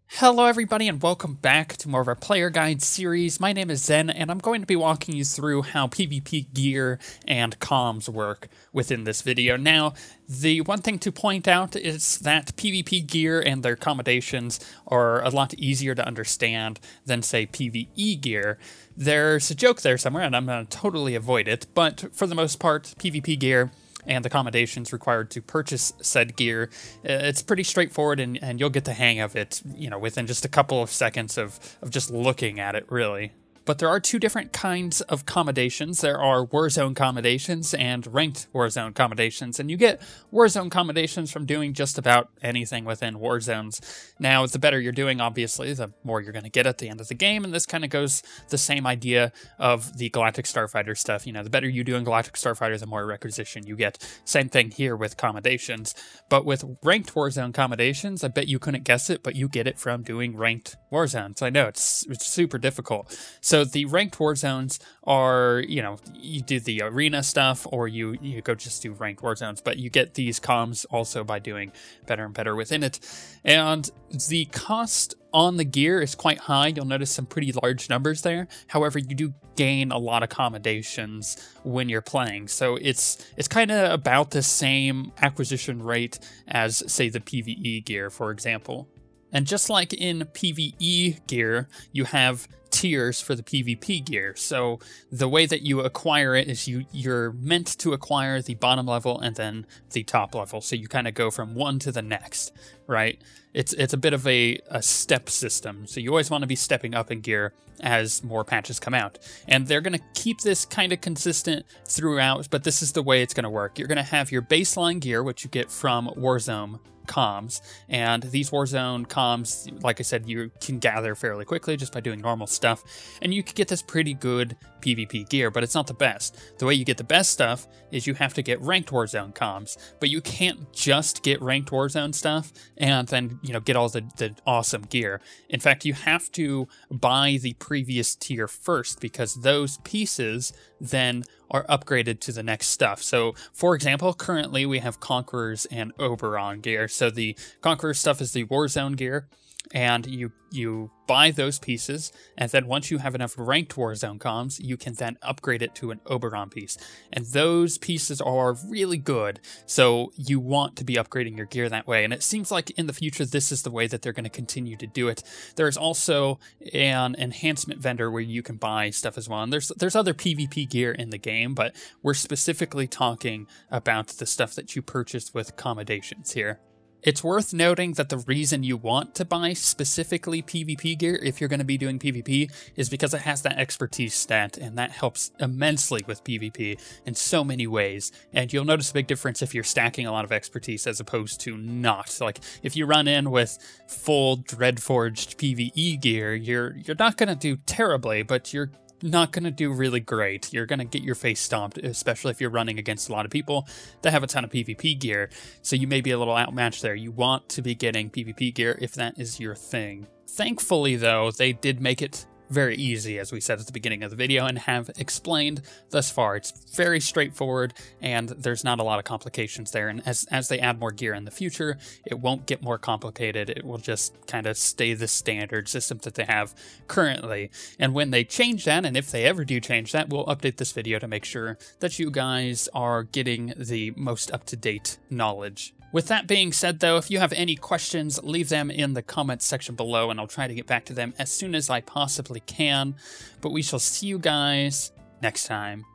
Hello everybody and welcome back to more of our player guide series. My name is Zen and I'm going to be walking you through how PvP gear and comms work within this video. Now, the one thing to point out is that PvP gear and their accommodations are a lot easier to understand than, say, PvE gear. There's a joke there somewhere and I'm going to totally avoid it, but for the most part, PvP gear and the accommodations required to purchase said gear, it's pretty straightforward and you'll get the hang of it, within just a couple of seconds of just looking at it, really. But there are two different kinds of commendations. There are Warzone commendations and ranked Warzone commendations, and you get Warzone commendations from doing just about anything within Warzones. Now, the better you're doing, obviously, the more you're going to get at the end of the game, and this kind of goes the same idea of the Galactic Starfighter stuff. The better you do in Galactic Starfighter, the more requisition you get. Same thing here with commendations. But with ranked Warzone commendations, I bet you couldn't guess it, but you get it from doing ranked Warzones. I know, it's super difficult. So the ranked war zones are, you do the arena stuff or you go just do ranked war zones, but you get these comms also by doing better and better within it. And the cost on the gear is quite high. You'll notice some pretty large numbers there. However, you do gain a lot of accommodations when you're playing. So it's kind of about the same acquisition rate as, say, the PvE gear, for example. And just like in PvE gear, you have tiers for the PvP gear. So the way that you acquire it is you're meant to acquire the bottom level and then the top level. So you kind of go from one to the next, right? It's a bit of a step system. So you always want to be stepping up in gear as more patches come out. And they're going to keep this kind of consistent throughout, but this is the way it's going to work. You're going to have your baseline gear, which you get from Warzone comms, and these Warzone comms, like I said, you can gather fairly quickly just by doing normal stuff, and you can get this pretty good PvP gear, but it's not the best. The way you get the best stuff is you have to get ranked Warzone comms, but you can't just get ranked Warzone stuff and then, get all the awesome gear. In fact, you have to buy the previous tier first, because those pieces then are upgraded to the next stuff. So, for example, currently we have Conquerors and Oberon gear. So the Conqueror stuff is the Warzone gear, and you buy those pieces, and then once you have enough ranked Warzone comms, you can then upgrade it to an Oberon piece. And those pieces are really good, so you want to be upgrading your gear that way. And it seems like in the future, this is the way that they're going to continue to do it. There's also an enhancement vendor where you can buy stuff as well. And there's other PvP gear in the game, but we're specifically talking about the stuff that you purchase with accommodations here. It's worth noting that the reason you want to buy specifically PvP gear, if you're going to be doing PvP, is because it has that expertise stat, and that helps immensely with PvP in so many ways. And you'll notice a big difference if you're stacking a lot of expertise as opposed to not. Like, if you run in with full Dreadforged PvE gear, you're not going to do terribly, but you're not going to do really great. You're going to get your face stomped, especially if you're running against a lot of people that have a ton of PvP gear. So you may be a little outmatched there. You want to be getting PvP gear if that is your thing. Thankfully, though, they did make it very easy, as we said at the beginning of the video, and have explained thus far. It's very straightforward, and there's not a lot of complications there. And as they add more gear in the future, it won't get more complicated. It will just kind of stay the standard system that they have currently. And when they change that, and if they ever do change that, we'll update this video to make sure that you guys are getting the most up-to-date knowledge. With that being said, though, if you have any questions, leave them in the comments section below, and I'll try to get back to them as soon as I possibly can. But we shall see you guys next time.